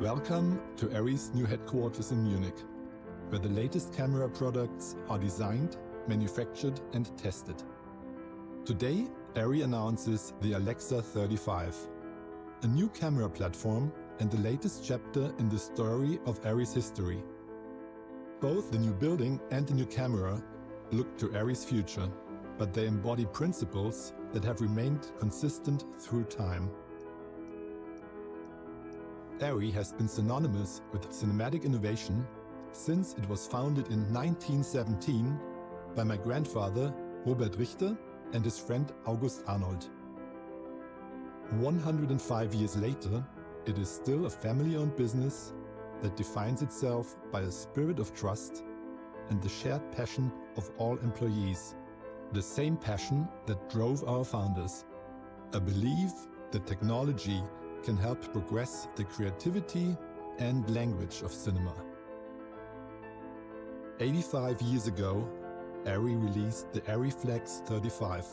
Welcome to ARRI's new headquarters in Munich, where the latest camera products are designed, manufactured and tested. Today, ARRI announces the Alexa 35, a new camera platform and the latest chapter in the story of ARRI's history. Both the new building and the new camera look to ARRI's future, but they embody principles that have remained consistent through time. ARRI has been synonymous with cinematic innovation since it was founded in 1917 by my grandfather Robert Richter and his friend August Arnold. 105 years later, it is still a family-owned business that defines itself by a spirit of trust and the shared passion of all employees, the same passion that drove our founders, a belief that technology can help progress the creativity and language of cinema. 85 years ago, ARRI released the ARRI Flex 35,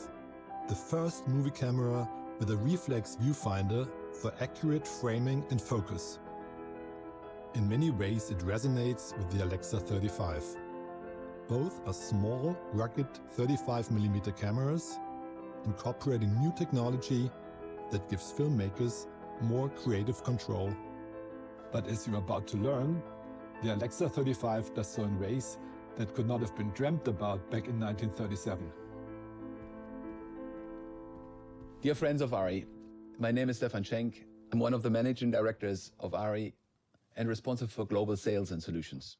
the first movie camera with a reflex viewfinder for accurate framing and focus. In many ways, it resonates with the Alexa 35. Both are small, rugged 35mm cameras, incorporating new technology that gives filmmakers more creative control. But as you're about to learn, the Alexa 35 does so in ways that could not have been dreamt about back in 1937. Dear friends of ARRI, my name is Stefan Schenk. I'm one of the managing directors of ARRI and responsible for global sales and solutions.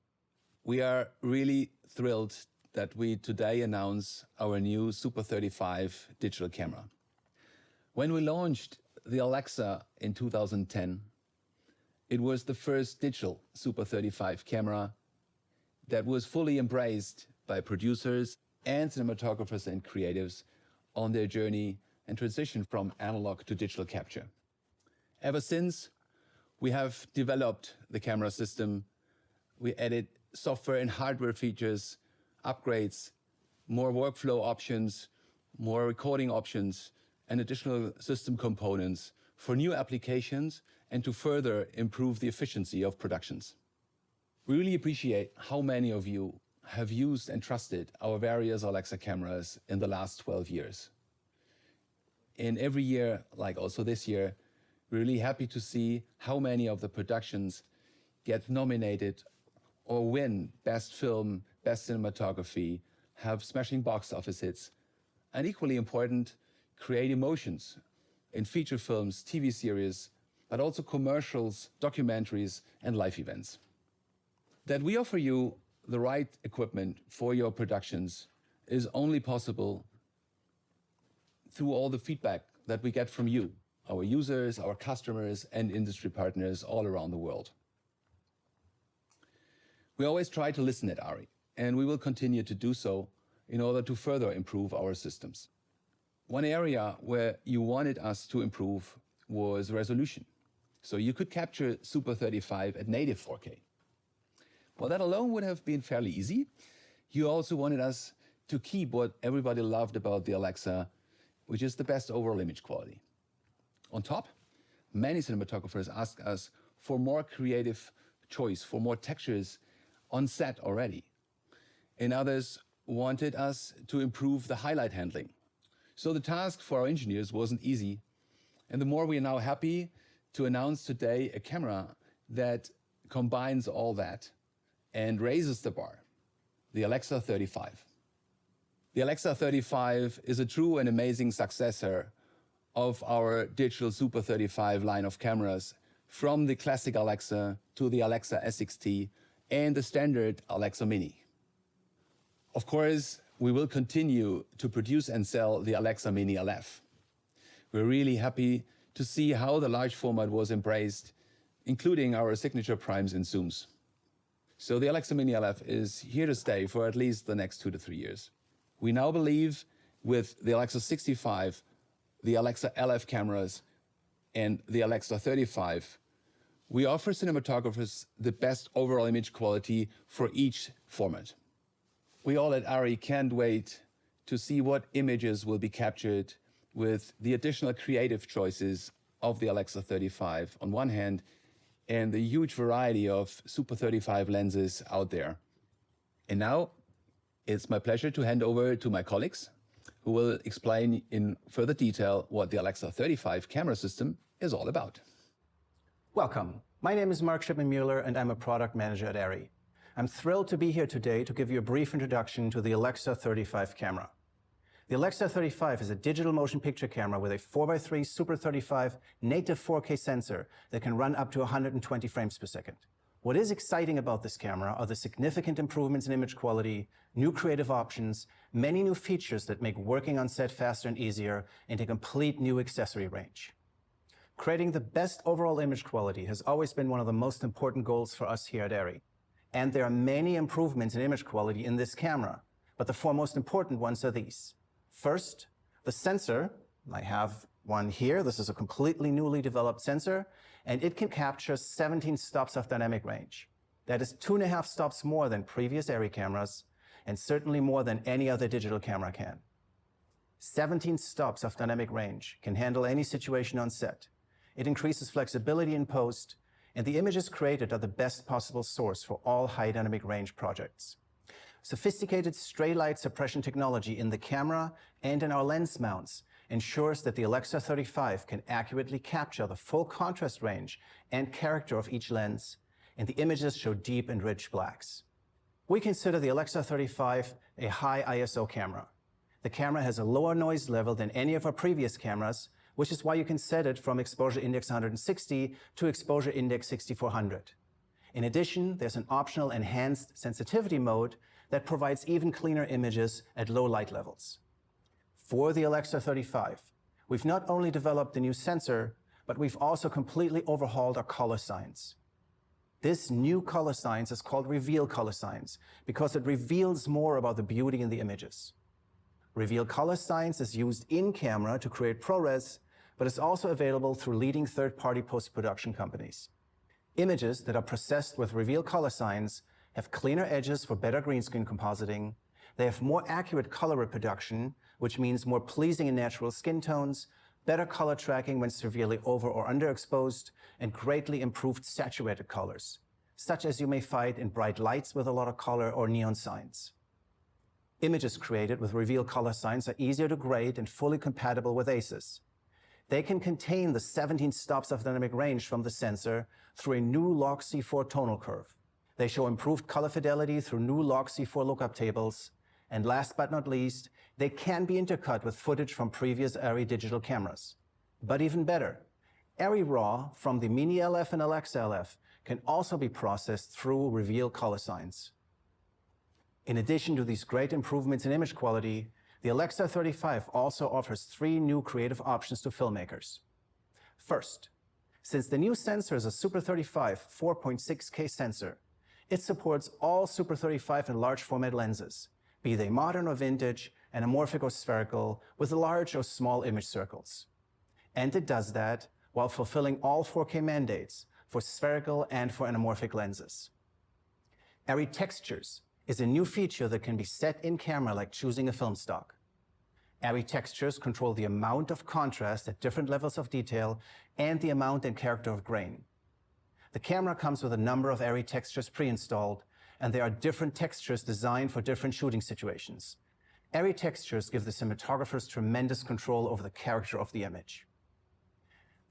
We are really thrilled that we today announce our new Super 35 digital camera. When we launched the Alexa in 2010, it was the first digital Super 35 camera that was fully embraced by producers and cinematographers and creatives on their journey and transition from analog to digital capture. Ever since, we have developed the camera system. We added software and hardware features, upgrades, more workflow options, more recording options, and additional system components for new applications and to further improve the efficiency of productions. We really appreciate how many of you have used and trusted our various Alexa cameras in the last 12 years. In every year, like also this year, we're really happy to see how many of the productions get nominated or win Best Film, Best Cinematography, have smashing box office hits, and equally important, create emotions in feature films, TV series, but also commercials, documentaries, and live events. That we offer you the right equipment for your productions is only possible through all the feedback that we get from you, our users, our customers, and industry partners all around the world. We always try to listen at ARRI, and we will continue to do so in order to further improve our systems. One area where you wanted us to improve was resolution. So you could capture Super 35 at native 4K. Well, that alone would have been fairly easy. You also wanted us to keep what everybody loved about the Alexa, which is the best overall image quality. On top, many cinematographers ask us for more creative choice, for more textures on set already. And others wanted us to improve the highlight handling. So the task for our engineers wasn't easy. And the more we are now happy to announce today a camera that combines all that and raises the bar, the Alexa 35. The Alexa 35 is a true and amazing successor of our digital Super 35 line of cameras, from the classic Alexa to the Alexa S6T and the standard Alexa Mini. Of course, we will continue to produce and sell the Alexa Mini LF. We're really happy to see how the large format was embraced, including our signature primes and zooms. So the Alexa Mini LF is here to stay for at least the next 2 to 3 years. We now believe with the Alexa 65, the Alexa LF cameras, and the Alexa 35, we offer cinematographers the best overall image quality for each format. We all at ARRI can't wait to see what images will be captured with the additional creative choices of the Alexa 35 on one hand, and the huge variety of Super 35 lenses out there. And now it's my pleasure to hand over to my colleagues who will explain in further detail what the Alexa 35 camera system is all about. Welcome. My name is Mark Shipman-Mueller and I'm a product manager at ARRI. I'm thrilled to be here today to give you a brief introduction to the Alexa 35 camera. The Alexa 35 is a digital motion picture camera with a 4x3 Super 35 native 4K sensor that can run up to 120 frames per second. What is exciting about this camera are the significant improvements in image quality, new creative options, many new features that make working on set faster and easier, and a complete new accessory range. Creating the best overall image quality has always been one of the most important goals for us here at ARRI. And there are many improvements in image quality in this camera, but the four most important ones are these. First, the sensor. I have one here. This is a completely newly developed sensor, and it can capture 17 stops of dynamic range. That is 2.5 stops more than previous ARRI cameras, and certainly more than any other digital camera can. 17 stops of dynamic range can handle any situation on set. It increases flexibility in post, and the images created are the best possible source for all high dynamic range projects. Sophisticated stray light suppression technology in the camera and in our lens mounts ensures that the Alexa 35 can accurately capture the full contrast range and character of each lens, and the images show deep and rich blacks. We consider the Alexa 35 a high ISO camera. The camera has a lower noise level than any of our previous cameras, which is why you can set it from exposure index 160 to exposure index 6400. In addition, there's an optional enhanced sensitivity mode that provides even cleaner images at low light levels. For the Alexa 35, we've not only developed the new sensor, but we've also completely overhauled our color science. This new color science is called Reveal Color Science because it reveals more about the beauty in the images. Reveal Color Science is used in camera to create ProRes, but is also available through leading third-party post-production companies. Images that are processed with Reveal Color Science have cleaner edges for better green screen compositing. They have more accurate color reproduction, which means more pleasing and natural skin tones, better color tracking when severely over or underexposed, and greatly improved saturated colors, such as you may find in bright lights with a lot of color or neon signs. Images created with Reveal Color Science are easier to grade and fully compatible with ACES. They can contain the 17 stops of dynamic range from the sensor through a new log C4 tonal curve. They show improved color fidelity through new log C4 lookup tables. And last but not least, they can be intercut with footage from previous ARRI digital cameras. But even better, ARRI RAW from the Mini LF and Alexa LF can also be processed through Reveal Color Science. In addition to these great improvements in image quality, the Alexa 35 also offers 3 new creative options to filmmakers. First, since the new sensor is a Super 35 4.6K sensor, it supports all Super 35 and large format lenses, be they modern or vintage, anamorphic or spherical, with large or small image circles. And it does that while fulfilling all 4K mandates for spherical and for anamorphic lenses. ARRI Textures is a new feature that can be set in camera like choosing a film stock. ARRI Textures control the amount of contrast at different levels of detail and the amount and character of grain. The camera comes with a number of ARRI Textures pre-installed, and there are different textures designed for different shooting situations. ARRI Textures give the cinematographers tremendous control over the character of the image.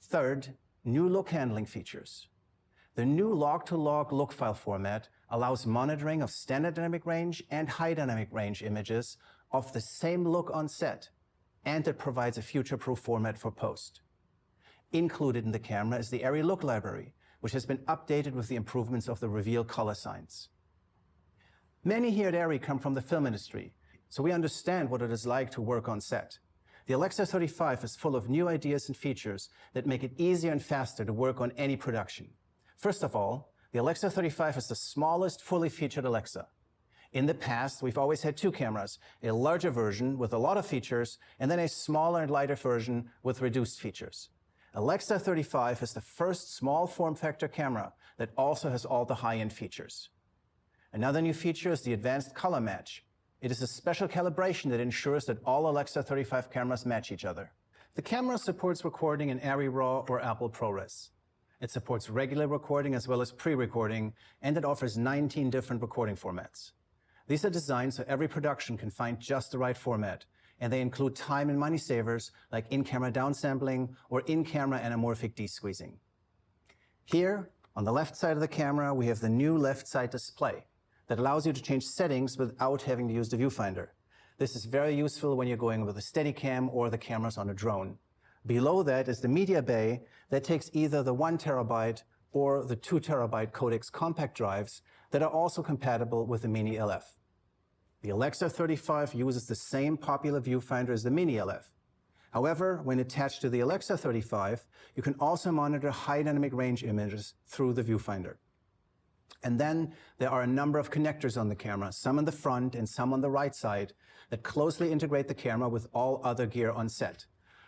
Third, new look handling features. The new log-to-log look file format allows monitoring of standard dynamic range and high dynamic range images of the same look on set, and it provides a future-proof format for post. Included in the camera is the ARRI Look Library, which has been updated with the improvements of the Reveal Color Science. Many here at ARRI come from the film industry, so we understand what it is like to work on set. The Alexa 35 is full of new ideas and features that make it easier and faster to work on any production. First of all, the Alexa 35 is the smallest fully featured Alexa. In the past, we've always had 2 cameras, a larger version with a lot of features, and then a smaller and lighter version with reduced features. Alexa 35 is the first small form factor camera that also has all the high-end features. Another new feature is the advanced color match. It is a special calibration that ensures that all Alexa 35 cameras match each other. The camera supports recording in ARRI RAW or Apple ProRes. It supports regular recording as well as pre-recording, and it offers 19 different recording formats. These are designed so every production can find just the right format, and they include time and money savers like in-camera downsampling or in-camera anamorphic desqueezing. Here, on the left side of the camera, we have the new left side display that allows you to change settings without having to use the viewfinder. This is very useful when you're going with a Steadicam or the cameras on a drone. Below that is the media bay that takes either the 1 terabyte or the 2 terabyte codecs compact drives that are also compatible with the Mini LF. The Alexa 35 uses the same popular viewfinder as the Mini LF. However, when attached to the Alexa 35, you can also monitor high dynamic range images through the viewfinder. And then there are a number of connectors on the camera, some on the front and some on the right side, that closely integrate the camera with all other gear on set.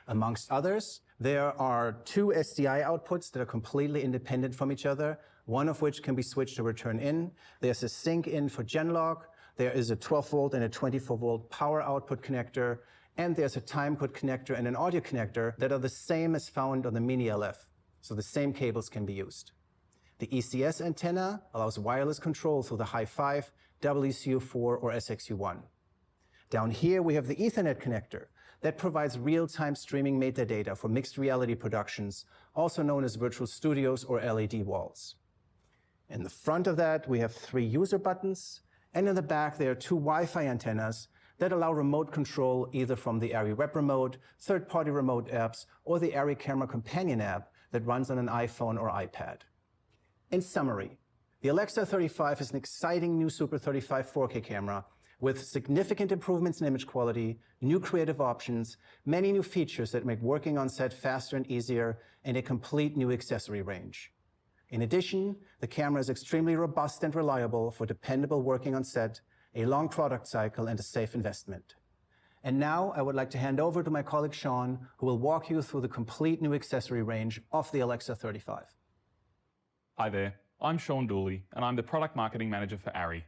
Amongst others, there are 2 SDI outputs that are completely independent from each other, one of which can be switched to return in. There's a sync in for Genlog, there is a 12-volt and a 24-volt power output connector, and there's a time code connector and an audio connector that are the same as found on the Mini LF, so the same cables can be used. The ECS antenna allows wireless control through the Hi5, WCU4, or SXU1. Down here we have the Ethernet connector that provides real-time streaming metadata for mixed reality productions, also known as virtual studios or LED walls. In the front of that, we have 3 user buttons, and in the back there are 2 Wi-Fi antennas that allow remote control either from the ARRI Web Remote, third-party remote apps, or the ARRI Camera Companion app that runs on an iPhone or iPad. In summary, the Alexa 35 is an exciting new Super 35 4K camera with significant improvements in image quality, new creative options, many new features that make working on set faster and easier, and a complete new accessory range. In addition, the camera is extremely robust and reliable for dependable working on set, a long product cycle, and a safe investment. And now I would like to hand over to my colleague Sean, who will walk you through the complete new accessory range of the Alexa 35. Hi there, I'm Sean Dooley, and I'm the Product Marketing Manager for ARRI.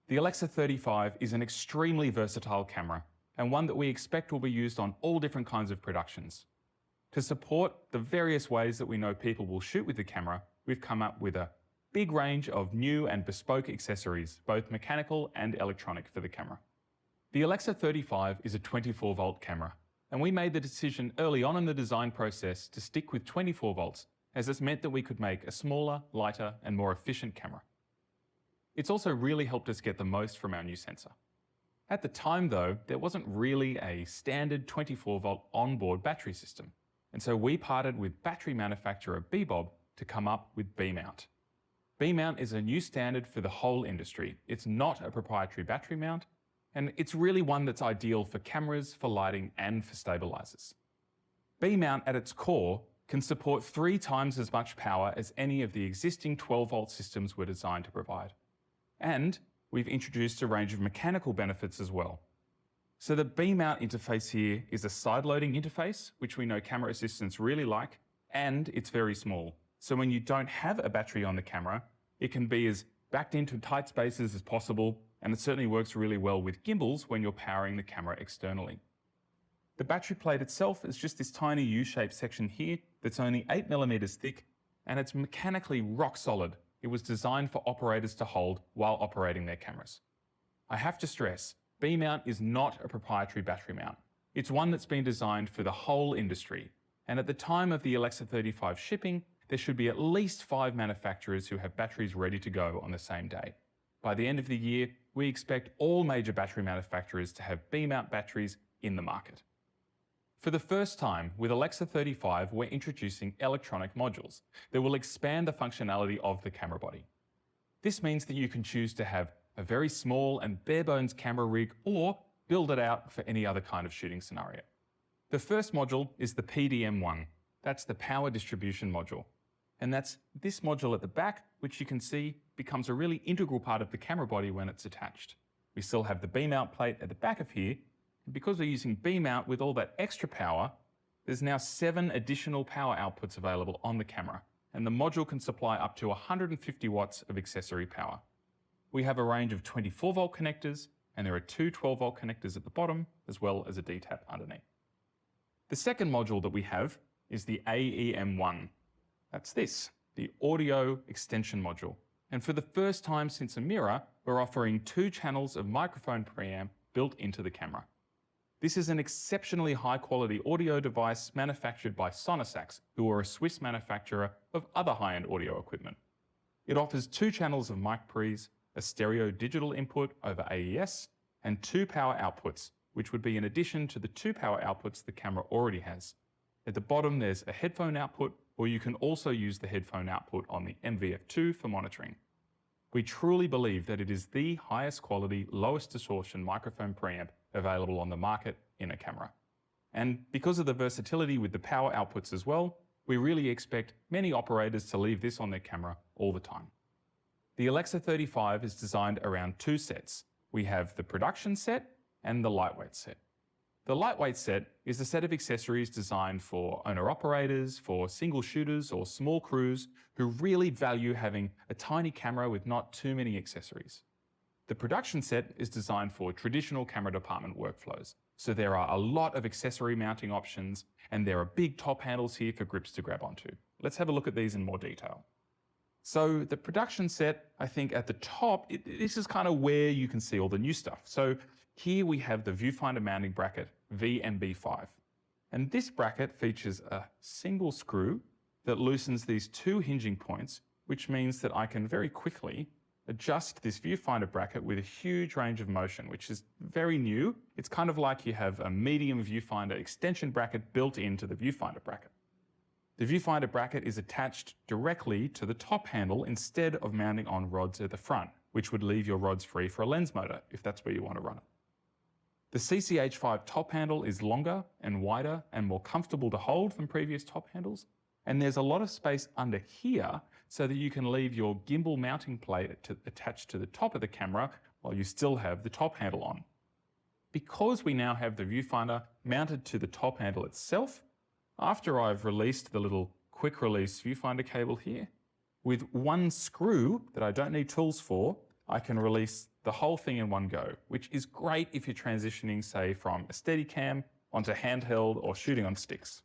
The Alexa 35 is an extremely versatile camera, and one that we expect will be used on all different kinds of productions. To support the various ways that we know people will shoot with the camera, we've come up with a big range of new and bespoke accessories, both mechanical and electronic, for the camera. The Alexa 35 is a 24-volt camera, and we made the decision early on in the design process to stick with 24 volts, as this meant that we could make a smaller, lighter, and more efficient camera. It's also really helped us get the most from our new sensor. At the time though, there wasn't really a standard 24-volt onboard battery system, and so we partnered with battery manufacturer Bebob to come up with B-mount. B-mount is a new standard for the whole industry. It's not a proprietary battery mount, and it's really one that's ideal for cameras, for lighting, and for stabilizers. B-mount at its core can support 3 times as much power as any of the existing 12-volt systems were designed to provide. And we've introduced a range of mechanical benefits as well. So the B-mount interface here is a side-loading interface, which we know camera assistants really like, and it's very small. So when you don't have a battery on the camera, it can be as backed into tight spaces as possible, and it certainly works really well with gimbals when you're powering the camera externally. The battery plate itself is just this tiny U-shaped section here that's only 8mm thick, and it's mechanically rock solid. It was designed for operators to hold while operating their cameras. I have to stress, B-mount is not a proprietary battery mount. It's one that's been designed for the whole industry, and at the time of the Alexa 35 shipping, there should be at least 5 manufacturers who have batteries ready to go on the same day. By the end of the year, we expect all major battery manufacturers to have B-mount batteries in the market. For the first time, with Alexa 35, we're introducing electronic modules that will expand the functionality of the camera body. This means that you can choose to have a very small and bare-bones camera rig, or build it out for any other kind of shooting scenario. The first module is the PDM1. That's the power distribution module. And that's this module at the back, which you can see becomes a really integral part of the camera body when it's attached. We still have the B-mount plate at the back of here. Because we're using B-mount with all that extra power, there's now 7 additional power outputs available on the camera, and the module can supply up to 150 watts of accessory power. We have a range of 24-volt connectors, and there are 2 12-volt connectors at the bottom, as well as a D-tap underneath. The second module that we have is the AEM1. That's this, the audio extension module. And for the first time since a mirror, we're offering 2 channels of microphone preamp built into the camera. This is an exceptionally high-quality audio device manufactured by Sonosax, who are a Swiss manufacturer of other high-end audio equipment. It offers 2 channels of mic pre's, a stereo digital input over AES, and 2 power outputs, which would be in addition to the 2 power outputs the camera already has. At the bottom, there's a headphone output, or you can also use the headphone output on the MVF2 for monitoring. We truly believe that it is the highest quality, lowest distortion microphone preamp available on the market in a camera. And because of the versatility with the power outputs as well, we really expect many operators to leave this on their camera all the time. The Alexa 35 is designed around 2 sets. We have the production set and the lightweight set. The lightweight set is a set of accessories designed for owner-operators, for single shooters or small crews who really value having a tiny camera with not too many accessories. The production set is designed for traditional camera department workflows, so there are a lot of accessory mounting options and there are big top handles here for grips to grab onto. Let's have a look at these in more detail. So the production set, I think at the top, this is kind of where you can see all the new stuff. So here we have the viewfinder mounting bracket VMB5. And this bracket features a single screw that loosens these 2 hinging points, which means that I can very quickly adjust this viewfinder bracket with a huge range of motion, which is very new. It's kind of like you have a medium viewfinder extension bracket built into the viewfinder bracket. The viewfinder bracket is attached directly to the top handle instead of mounting on rods at the front, which would leave your rods free for a lens motor if that's where you want to run it. The CCH5 top handle is longer and wider and more comfortable to hold than previous top handles, and there's a lot of space under here so that you can leave your gimbal mounting plate attached to the top of the camera while you still have the top handle on. Because we now have the viewfinder mounted to the top handle itself, after I've released the little quick release viewfinder cable here, with 1 screw that I don't need tools for, I can release the whole thing in one go, which is great if you're transitioning, say, from a Steadicam onto handheld or shooting on sticks.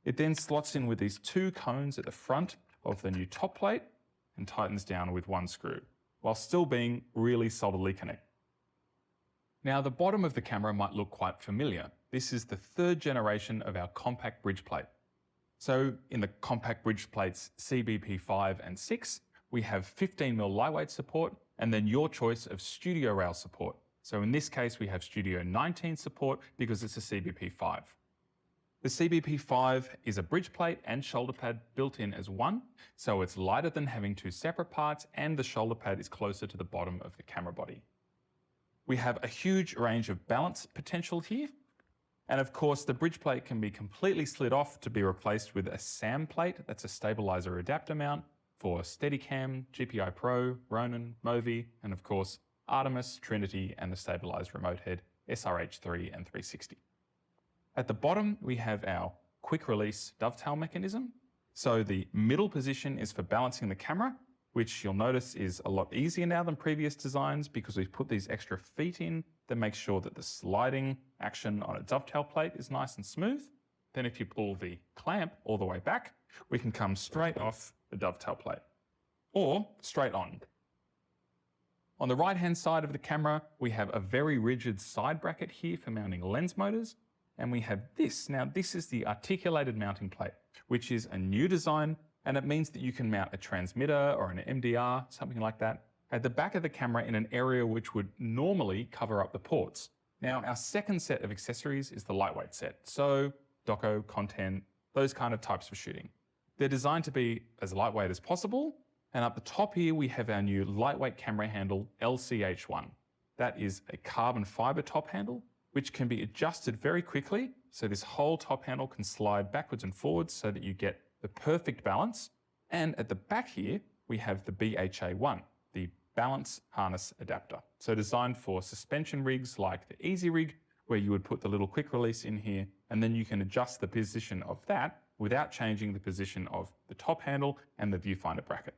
It then slots in with these 2 cones at the front of the new top plate and tightens down with 1 screw, while still being really solidly connected. Now, the bottom of the camera might look quite familiar. This is the 3rd generation of our compact bridge plate. So in the compact bridge plates CBP5 and 6, we have 15mm lightweight support and then your choice of studio rail support. So in this case, we have Studio 19 support because it's a CBP5. The CBP5 is a bridge plate and shoulder pad built in as one, so it's lighter than having 2 separate parts, and the shoulder pad is closer to the bottom of the camera body. We have a huge range of balance potential here, and of course the bridge plate can be completely slid off to be replaced with a SAM plate, that's a stabilizer adapter mount, for Steadicam, GPI Pro, Ronin, Movi, and of course Artemis, Trinity, and the stabilized remote head SRH3 and 360. At the bottom, we have our quick release dovetail mechanism. So the middle position is for balancing the camera, which you'll notice is a lot easier now than previous designs because we've put these extra feet in that make sure that the sliding action on a dovetail plate is nice and smooth. Then if you pull the clamp all the way back, we can come straight off the dovetail plate or straight on. On the right-hand side of the camera, we have a very rigid side bracket here for mounting lens motors. And we have this. Now, this is the articulated mounting plate, which is a new design, and it means that you can mount a transmitter or an MDR, something like that, at the back of the camera in an area which would normally cover up the ports. Now, our second set of accessories is the lightweight set. So, doco, content, those kind of types of shooting. They're designed to be as lightweight as possible, and up the top here we have our new lightweight camera handle LCH1. That is a carbon fiber top handle, which can be adjusted very quickly. So this whole top handle can slide backwards and forwards so that you get the perfect balance. And at the back here, we have the BHA1, the balance harness adapter. So designed for suspension rigs like the Easy Rig, where you would put the little quick release in here, and then you can adjust the position of that without changing the position of the top handle and the viewfinder bracket.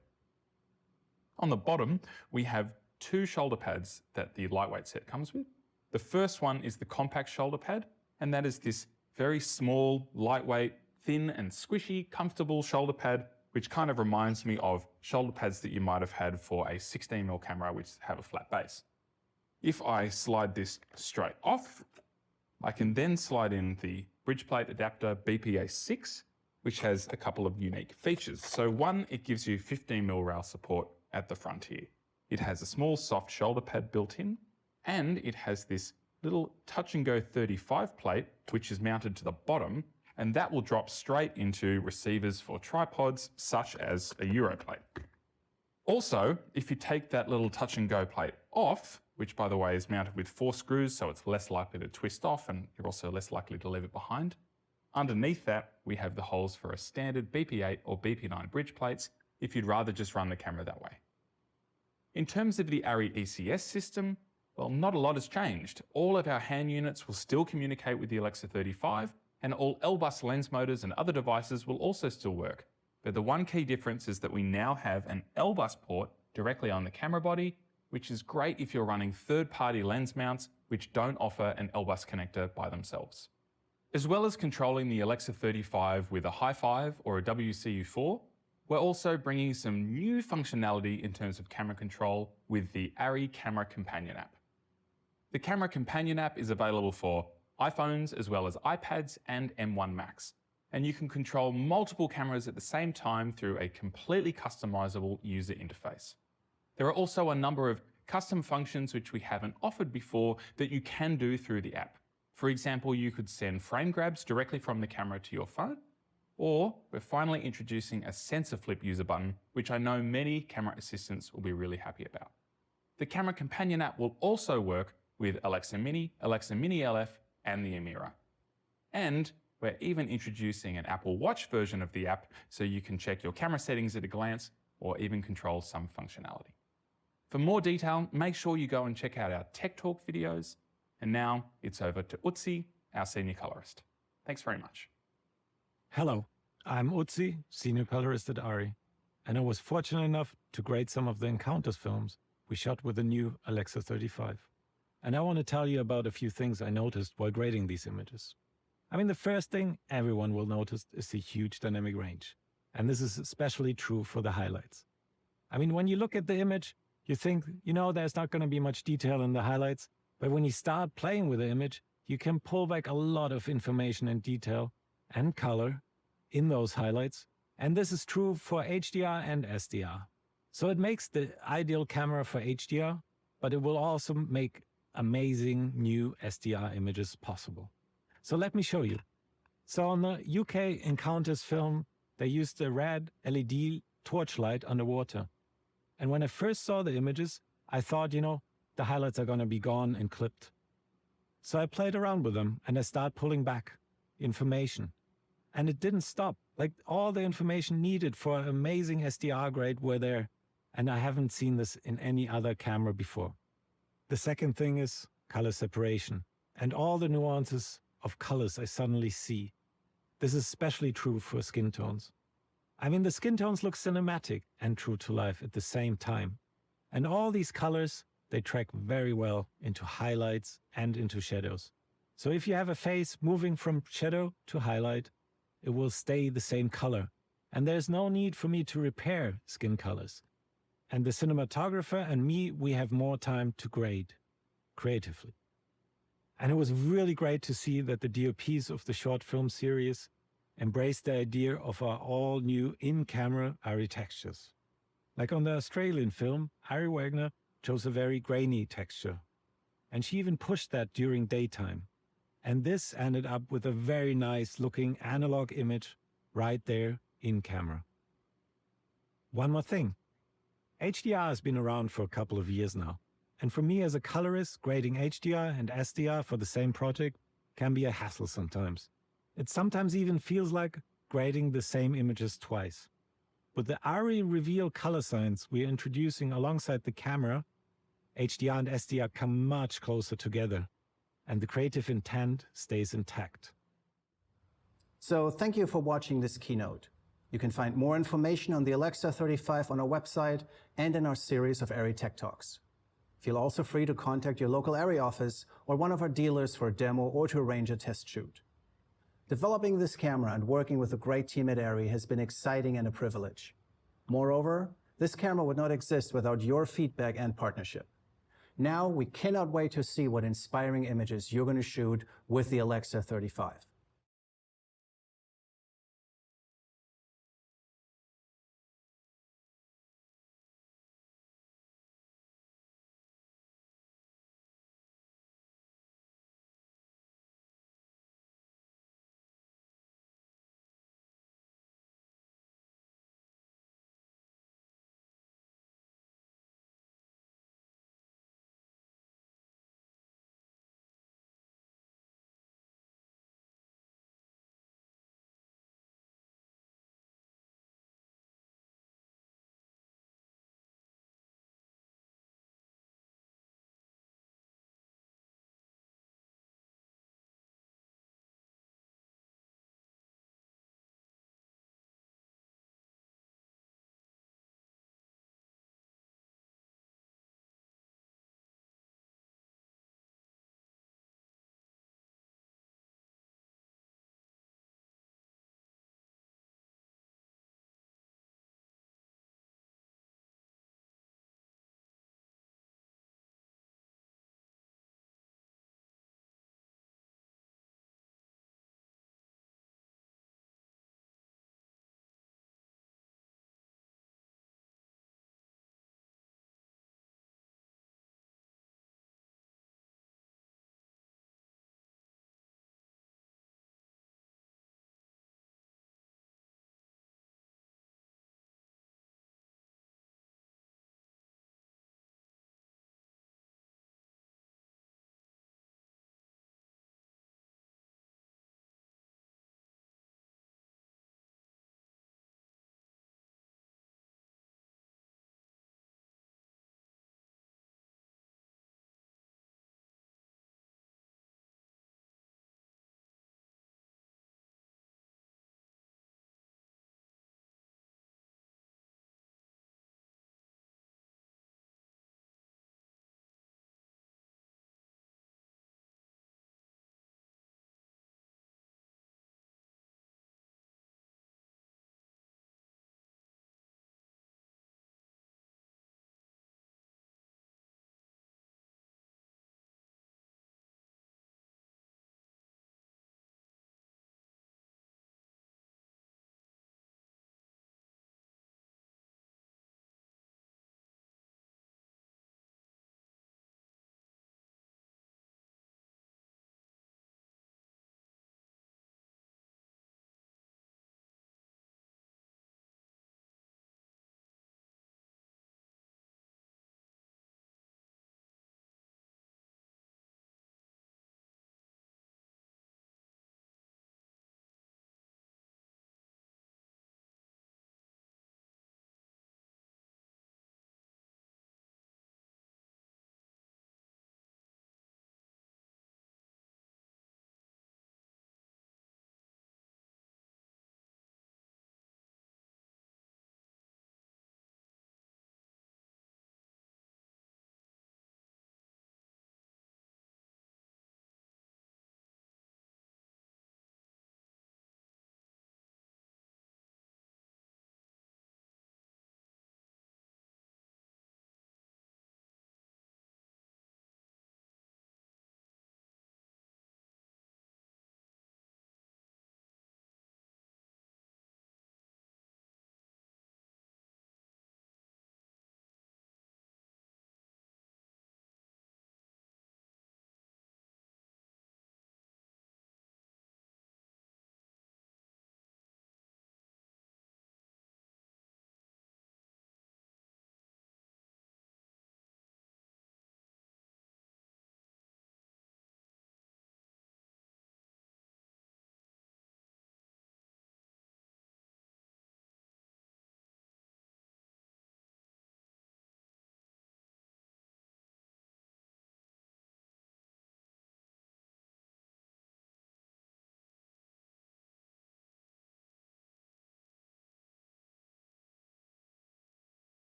On the bottom, we have 2 shoulder pads that the lightweight set comes with. The first one is the compact shoulder pad, and that is this very small, lightweight, thin and squishy, comfortable shoulder pad which kind of reminds me of shoulder pads that you might have had for a 16mm camera which have a flat base. If I slide this straight off, I can then slide in the bridge plate adapter BPA6, which has a couple of unique features. So one, it gives you 15mm rail support at the front here. It has a small soft shoulder pad built in, and it has this little touch and go 35 plate, which is mounted to the bottom, and that will drop straight into receivers for tripods, such as a Euro plate. Also, if you take that little touch and go plate off, which by the way is mounted with 4 screws, so it's less likely to twist off and you're also less likely to leave it behind. Underneath that, we have the holes for a standard BP8 or BP9 bridge plates if you'd rather just run the camera that way. In terms of the ARRI ECS system, well, not a lot has changed. All of our hand units will still communicate with the Alexa 35, and all L-bus lens motors and other devices will also still work. But the one key difference is that we now have an L-bus port directly on the camera body, which is great if you're running third-party lens mounts which don't offer an L-bus connector by themselves. As well as controlling the Alexa 35 with a Hi5 or a WCU4, we're also bringing some new functionality in terms of camera control with the ARRI Camera Companion app. The Camera Companion app is available for iPhones as well as iPads and M1 Max, and you can control multiple cameras at the same time through a completely customizable user interface. There are also a number of custom functions which we haven't offered before that you can do through the app. For example, you could send frame grabs directly from the camera to your phone, or we're finally introducing a sensor flip user button, which I know many camera assistants will be really happy about. The Camera Companion app will also work with Alexa Mini LF, and the Amira. And we're even introducing an Apple Watch version of the app so you can check your camera settings at a glance or even control some functionality. For more detail, make sure you go and check out our Tech Talk videos. And now it's over to Utsi, our senior colorist. Thanks very much. Hello, I'm Utsi, senior colorist at ARRI, and I was fortunate enough to grade some of the Encounters films we shot with the new Alexa 35. And I want to tell you about a few things I noticed while grading these images. I mean, the first thing everyone will notice is the huge dynamic range. And this is especially true for the highlights. I mean, when you look at the image, you think, there's not going to be much detail in the highlights, but when you start playing with the image, you can pull back a lot of information and detail and color in those highlights. And this is true for HDR and SDR. So it makes the ideal camera for HDR, but it will also make amazing new SDR images possible. So let me show you. So on the UK Encounters film, they used a red LED torchlight underwater. And when I first saw the images, I thought, the highlights are going to be gone and clipped. So I played around with them and I started pulling back information. And it didn't stop. Like all the information needed for an amazing SDR grade were there. And I haven't seen this in any other camera before. The second thing is color separation and all the nuances of colors I suddenly see. This is especially true for skin tones. I mean, the skin tones look cinematic and true to life at the same time. And all these colors, they track very well into highlights and into shadows. So if you have a face moving from shadow to highlight, it will stay the same color. And there's no need for me to repair skin colors. And the cinematographer and me, we have more time to grade creatively. And it was really great to see that the DOPs of the short film series embraced the idea of our all-new in-camera ARRI textures. Like on the Australian film, Harry Wagner chose a very grainy texture. And she even pushed that during daytime. And this ended up with a very nice looking analog image right there in camera. One more thing. HDR has been around for a couple of years now. And for me as a colorist, grading HDR and SDR for the same project can be a hassle sometimes. It sometimes even feels like grading the same images twice. With the ARRI Reveal color science we're introducing alongside the camera, HDR and SDR come much closer together, and the creative intent stays intact. So thank you for watching this keynote. You can find more information on the Alexa 35 on our website and in our series of ARRI Tech Talks. Feel also free to contact your local ARRI office or one of our dealers for a demo or to arrange a test shoot. Developing this camera and working with a great team at ARRI has been exciting and a privilege. Moreover, this camera would not exist without your feedback and partnership. Now, we cannot wait to see what inspiring images you're going to shoot with the Alexa 35.